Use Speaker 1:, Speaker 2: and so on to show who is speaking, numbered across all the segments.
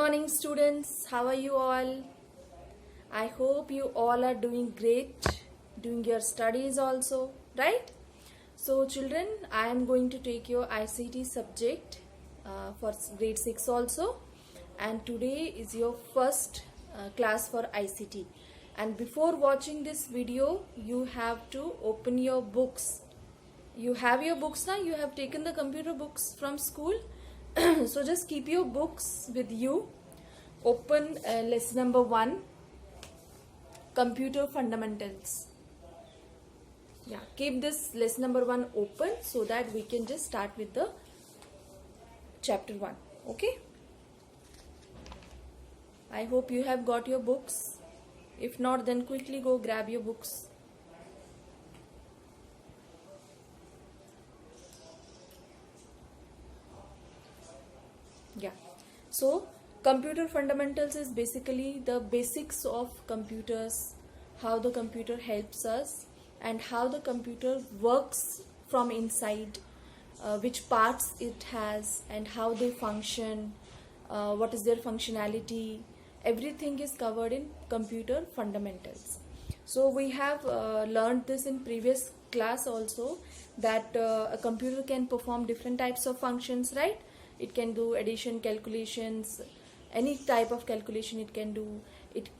Speaker 1: morning, students. How are you all? I hope you all are doing great, doing your studies also, right? So, children, I am going to take your ICT subject for grade 6 also, and today is your first class for ICT. And before watching this video, you have to open your books. You have your books now. You have taken the computer books from school. So just keep your books with you. Open lesson number 1, computer fundamentals. Yeah, keep this lesson number 1 open so that we can just start with the chapter 1. Okay, I hope you have got your books. If not, then quickly go grab your books. Yeah, so computer fundamentals is basically the basics of computers, how the computer helps us and how the computer works from inside, which parts it has and how they function, what is their functionality. Everything is covered in computer fundamentals. So we have learned this in previous class also, that a computer can perform different types of functions, right? It can do addition, calculations, any type of calculation it can do.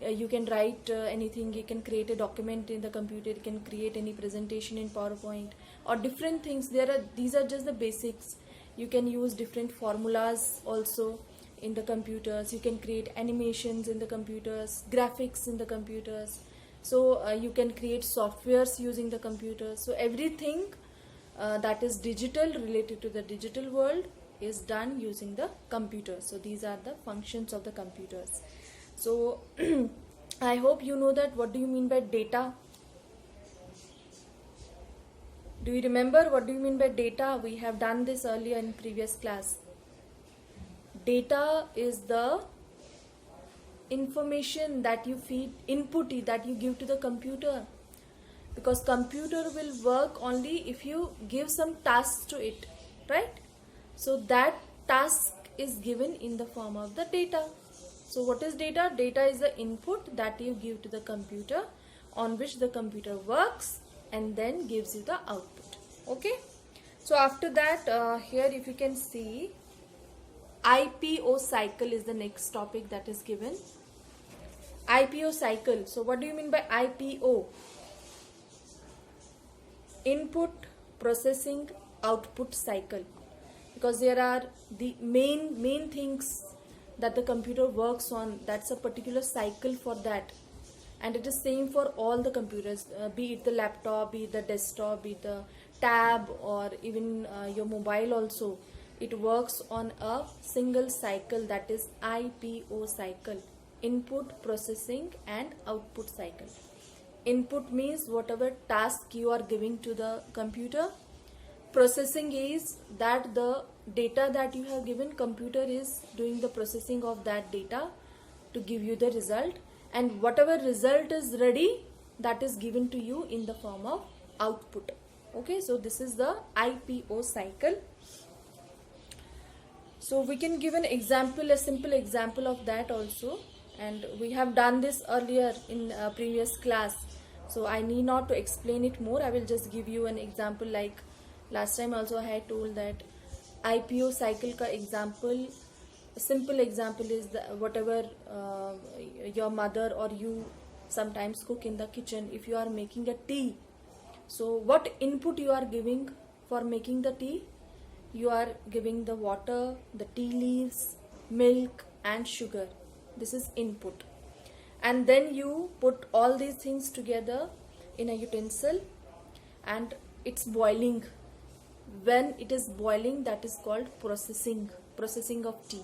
Speaker 1: You can write anything, you can create a document in the computer, you can create any presentation in PowerPoint or different things. These are just the basics. You can use different formulas also in the computers. You can create animations in the computers, graphics in the computers. So you can create softwares using the computers. So everything that is digital, related to the digital world, is done using the computer. So these are the functions of the computers. So I hope you know that. What do you mean by data? Do you remember what do you mean by data? We have done this earlier in previous class. Data is the information that you feed, input that you give to the computer, because computer will work only if you give some tasks to it, right? So that task is given in the form of the data. So what is data? Data is the input that you give to the computer, on which the computer works and then gives you the output. Okay. So after that, here if you can see, IPO cycle is the next topic that is given. IPO cycle. So what do you mean by IPO? Input, processing, output cycle. Because there are the main things that the computer works on. That's a particular cycle for that, and it is same for all the computers, be it the laptop, be it the desktop, be it the tab, or even your mobile also. It works on a single cycle, that is IPO cycle: input, processing and output cycle. Input means whatever task you are giving to the computer. Processing is that the data that you have given, computer is doing the processing of that data to give you the result, and whatever result is ready, that is given to you in the form of output. Okay, so this is the IPO cycle. So we can give an example, a simple example of that also, and we have done this earlier in previous class, so I need not to explain it more. I will just give you an example. Like last time also I had told that IPO cycle ka example, a simple example is whatever your mother or you sometimes cook in the kitchen. If you are making a tea, so what input you are giving for making the tea? You are giving the water, the tea leaves, milk and sugar. This is input. And then you put all these things together in a utensil and it's boiling. When it is boiling, that is called processing of tea.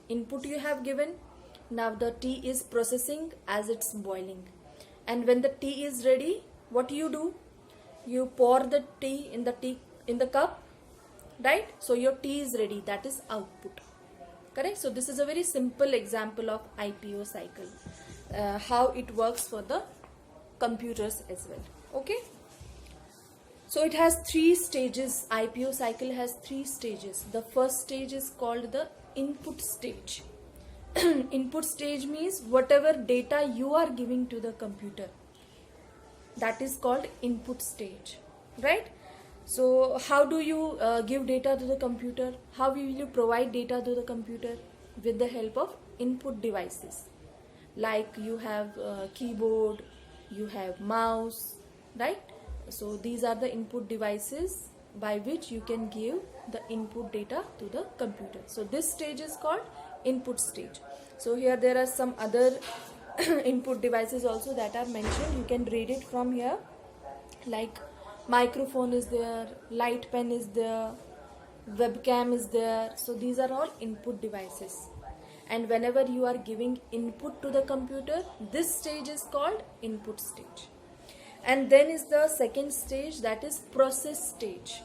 Speaker 1: Input you have given, now the tea is processing as it's boiling. And when the tea is ready, what do? You pour the tea in the cup, right? So your tea is ready, that is output. Correct? So this is a very simple example of IPO cycle, how it works for the computers as well. Okay. So it has 3 stages. IPO cycle has 3 stages. The first stage is called the input stage. input stage means whatever data you are giving to the computer, that is called input stage, right? So how do you give data to the computer? How will you provide data to the computer? With the help of input devices, like you have keyboard, you have mouse, right? So these are the input devices by which you can give the input data to the computer. So this stage is called input stage. So here there are some other input devices also that are mentioned. You can read it from here, like microphone is there, light pen is there, webcam is there. So these are all input devices, and whenever you are giving input to the computer, this stage is called input stage. And then is the second stage, that is process stage.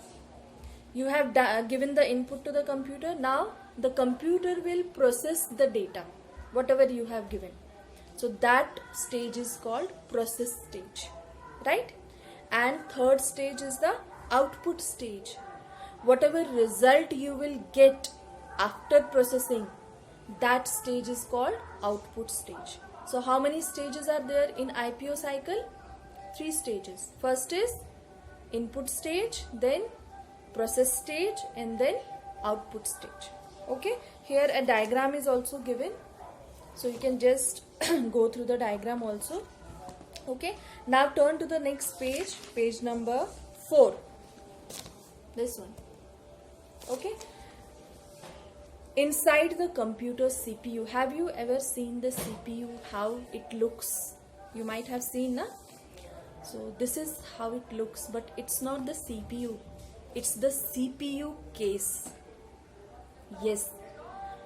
Speaker 1: You have given the input to the computer. Now the computer will process the data, whatever you have given. So that stage is called process stage, right? And third stage is the output stage. Whatever result you will get after processing, that stage is called output stage. So how many stages are there in IPO cycle? 3 stages. First is input stage, then process stage, and then output stage. Okay, here a diagram is also given, so you can just go through the diagram also. Okay, now turn to the next page, page number 4, this one. Okay, inside the computer CPU, have you ever seen the CPU, how it looks? You might have seen, na? So this is how it looks, but it's not the CPU, it's the CPU case. Yes,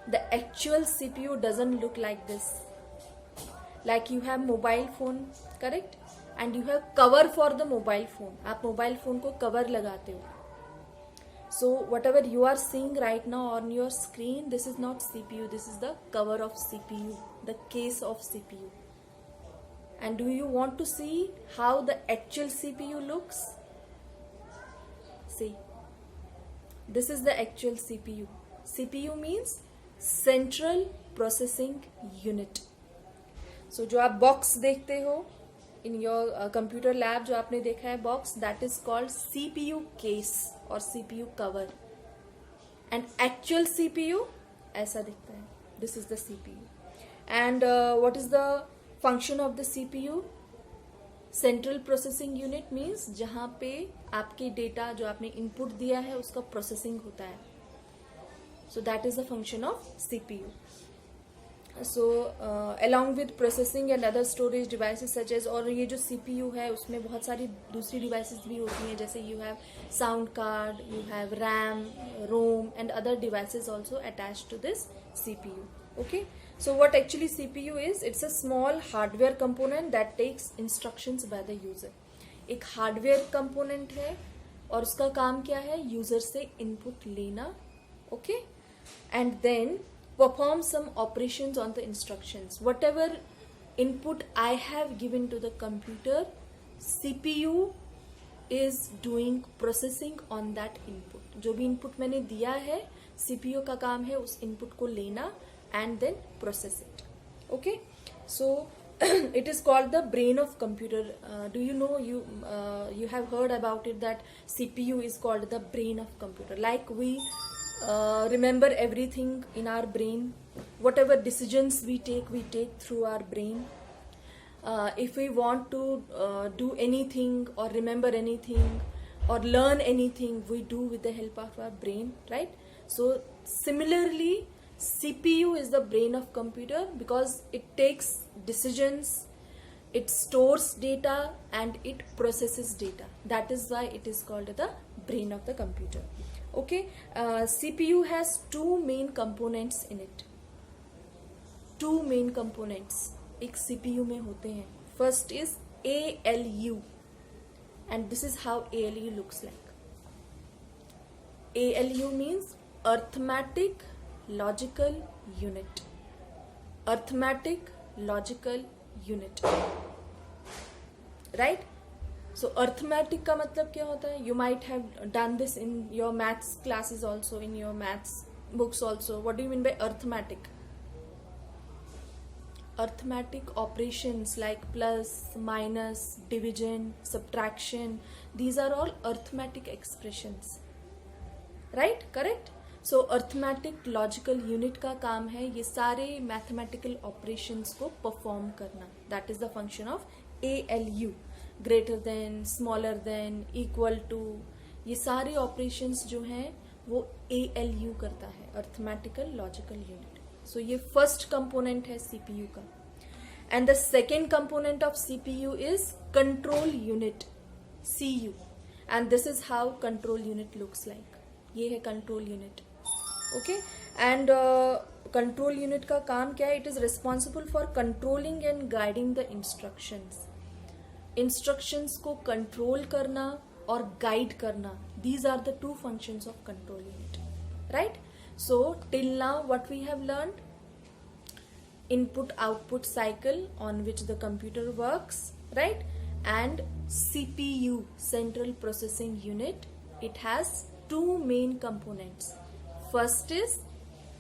Speaker 1: the actual CPU doesn't look like this. Like you have mobile phone, correct? And you have cover for the mobile phone. आप mobile phone को cover लगाते हो. So whatever you are seeing right now on your screen, this is not CPU. This is the cover of CPU, the case of CPU. And do you want to see how the actual CPU looks? See, this is the actual CPU. CPU means Central Processing Unit. So जो आप box देखते हो in your computer lab, जो आपने देखा है box, that is called CPU case or CPU cover. And actual CPU ऐसा दिखता है. This is the CPU. And what is the function of the CPU? Central Processing Unit means जहाँ पे आपके data जो आपने input दिया है उसका processing होता है. So that is the function of CPU. So along with processing and other storage devices such as, और ये जो CPU है उसमें बहुत सारी दूसरी devices भी होती हैं, जैसे you have sound card, you have RAM, ROM and other devices also attached to this CPU. Okay, so what actually CPU is? It's a small hardware component that takes instructions by the user. एक hardware component है और उसका काम क्या है? User से input लेना, okay, and then perform some operations on the instructions. Whatever input I have given to the computer, CPU is doing processing on that input. जो भी input मैंने दिया है, CPU का काम है उस input को लेना and then process it. Okay, so it is called the brain of computer. Do you know, you have heard about it, that CPU is called the brain of computer. Like we remember everything in our brain. Whatever decisions we take through our brain. If we want to do anything or remember anything or learn anything, we do with the help of our brain, right? So similarly, CPU is the brain of computer because it takes decisions, it stores data and it processes data. That is why it is called the brain of the computer. Okay, CPU has 2 main components in it. 2 main components एक CPU में होते हैं. First is ALU, and this is how ALU looks like. ALU means Arithmetic Logical Unit. Arithmetic Logical Unit, right? So arithmetic का मतलब क्या होता है? You might have done this in your maths classes also, in your maths books also. What do you mean by arithmetic? arithmetic operations like plus, minus, division, subtraction. These are all arithmetic expressions, right? Correct? So arithmetic logical unit का काम है ये सारे mathematical operations को perform करना. That is the function of ALU. Greater than, smaller than, equal to, ये सारे operations जो हैं वो ALU करता है, arithmetical logical unit. So ये first component है CPU का. And the second component of CPU is control unit, CU. And this is how control unit looks like. ये है control unit. Okay? And control unit का काम क्या है? It is responsible for controlling and guiding the instructions. Instructions को control करना और guide करना. These are the two functions of control unit. Right? So till now what we have learned, input output cycle on which the computer works, right? And CPU, central processing unit, it has two main components. First is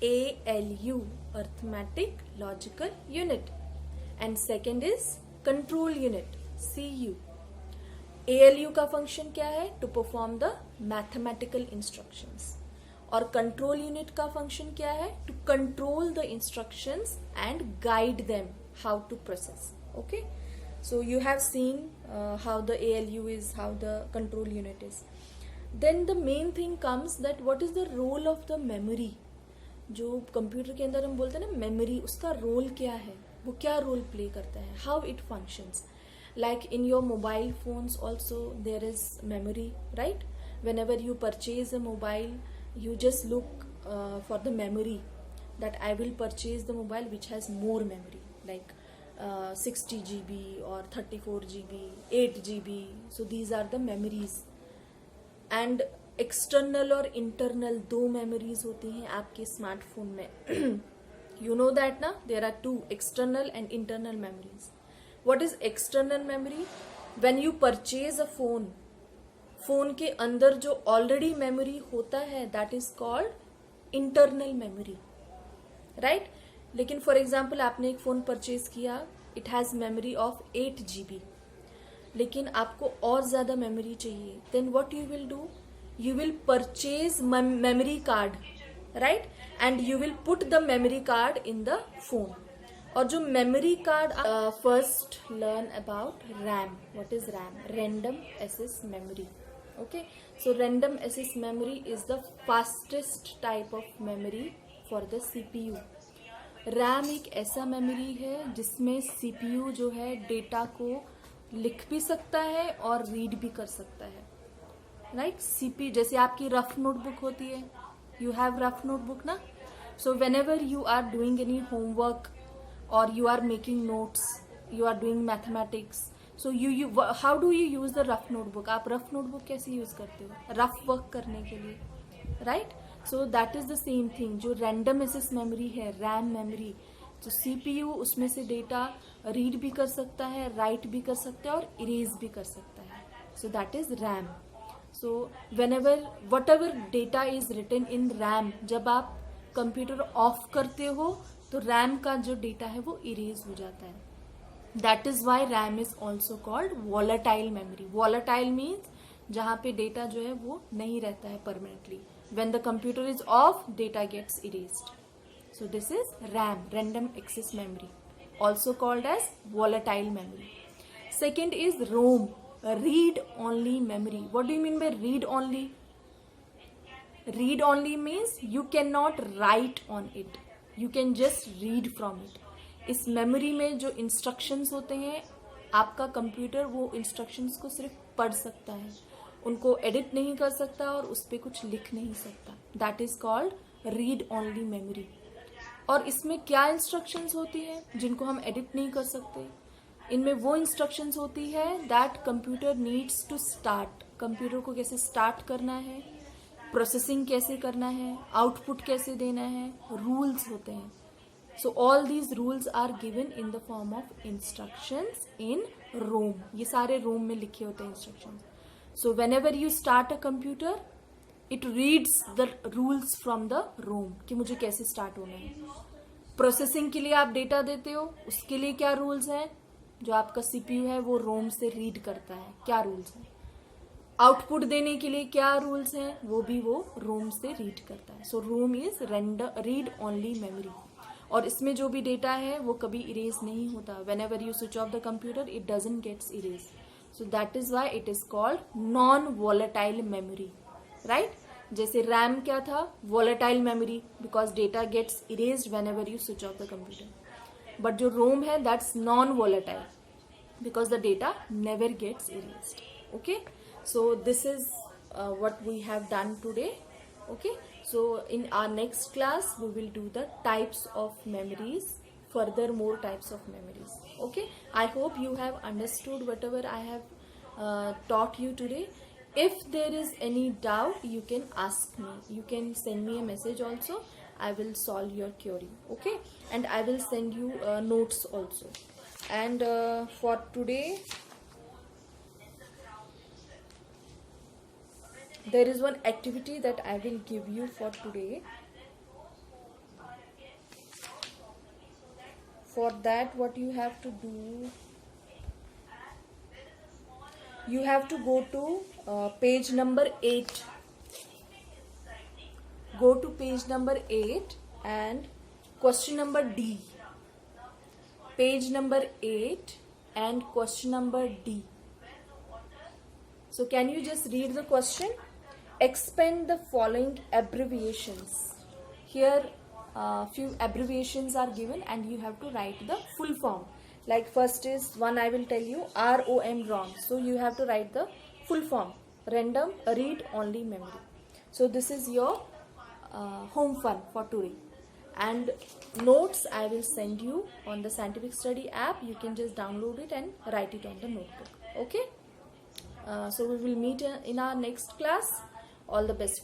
Speaker 1: ALU, arithmetic logical unit, and second is control unit, CU. ALU का function क्या है? To perform the mathematical instructions. और control unit का function क्या है? To control the instructions and guide them how to process. Okay, so you have seen how the ALU is, how the control unit is. Then the main thing comes that what is the role of the memory. जो computer के अंदर हम बोलते हैं ना memory, उसका role क्या है, वो क्या रोल प्ले करता है, how it functions. Like in your mobile phones also there is memory, right? Whenever you purchase a mobile, you just look for the memory that I will purchase the mobile which has more memory, like 60 GB or 34 GB, 8 GB. So these are the memories. And external और internal दो memories होती हैं आपके smartphone में. You know that ना? There are two, external and internal memories. What is external memory? When you purchase a phone, phone के अंदर जो ऑलरेडी मेमोरी होता है that is called internal memory, right? लेकिन फॉर एग्जाम्पल आपने एक फोन परचेज किया, it has memory of 8 GB, लेकिन आपको और ज्यादा मेमोरी चाहिए. Then what you will do? You will purchase memory card, right? And you will put the memory card in the phone. और जो memory card, first learn about RAM. What is RAM? Random access memory. Okay, so random access memory is the fastest type of memory for the CPU. RAM एक ऐसा memory है जिसमें CPU जो है data को लिख भी सकता है और रीड भी कर सकता है, राइट? CPU जैसे आपकी रफ नोटबुक होती है, यू हैव रफ नोटबुक ना. सो whenever you are doing any homework or you are making notes, you are doing mathematics, so how do you use the rough notebook? आप rough notebook कैसे use करते हो? Rough work करने के लिए, right? So that is the same thing. जो random access memory है, RAM memory, तो CPU उसमें से डेटा रीड भी कर सकता है, राइट भी कर सकता है और इरेज भी कर सकता है. So that is RAM. So whenever whatever data is written in RAM, जब आप कंप्यूटर ऑफ करते हो तो रैम का जो डेटा है वो इरेज हो जाता है. That is why RAM is also called volatile memory. Volatile means जहाँ पे डेटा जो है वो नहीं रहता है permanently. When the computer is off, data gets erased. So this is RAM, random access memory, also called as volatile memory. Second is ROM, read only memory. What do you mean by read only? Read only means you cannot write on it. You can just read from it. इस memory में जो instructions होते हैं, आपका computer वो instructions को सिर्फ पढ़ सकता है, उनको एडिट नहीं कर सकता और उस पर कुछ लिख नहीं सकता. That is called read only memory. और इसमें क्या इंस्ट्रक्शंस होती है जिनको हम एडिट नहीं कर सकते? इनमें वो इंस्ट्रक्शंस होती है that computer needs to start. Computer को कैसे स्टार्ट करना है, प्रोसेसिंग कैसे करना है, आउटपुट कैसे देना है, रूल्स होते हैं. So all these rules are given in the form of instructions in ROM. ये सारे ROM में लिखे होते हैं instructions. So whenever you start a computer, it reads the rules from the ROM कि मुझे कैसे start होना है. प्रोसेसिंग के लिए आप डेटा देते हो, उसके लिए क्या रूल्स हैं? जो आपका सीपीयू है वो रोम से रीड करता है, क्या रूल्स हैं? आउटपुट देने के लिए क्या रूल्स हैं? वो भी वो रोम से रीड करता है. सो रोम इज रीड ओनली मेमोरी. और इसमें जो भी डेटा है वो कभी इरेज नहीं होता. Whenever you switch off the computer it doesn't gets erase. So that is why it is called non volatile memory, right? जैसे रैम क्या था? Volatile memory, because data gets erased whenever you switch off the computer. But जो ROM है that's non volatile because the data never gets erased. Okay, so this is what we have done today. Okay, so in our next class we will do the types of memories, further more types of memories. Okay, I hope you have understood whatever I have taught you today. If there is any doubt you can ask me, you can send me a message also. I will solve your query. Okay, and I will send you notes also. And for today there is one activity that I will give you for today. For that what you have to do, you have to go to page number 8. Go to page number 8 and question number D. Page number 8 and question number D. So can you just read the question? Expand the following abbreviations. Here few abbreviations are given and you have to write the full form. Like first is one, I will tell you ROM, ROM. So you have to write the full form. Random read only memory. So this is your home fun for today. And notes I will send you on the Scientific Study app. You can just download it and write it on the notebook. Okay, so we will meet in our next class. All the best.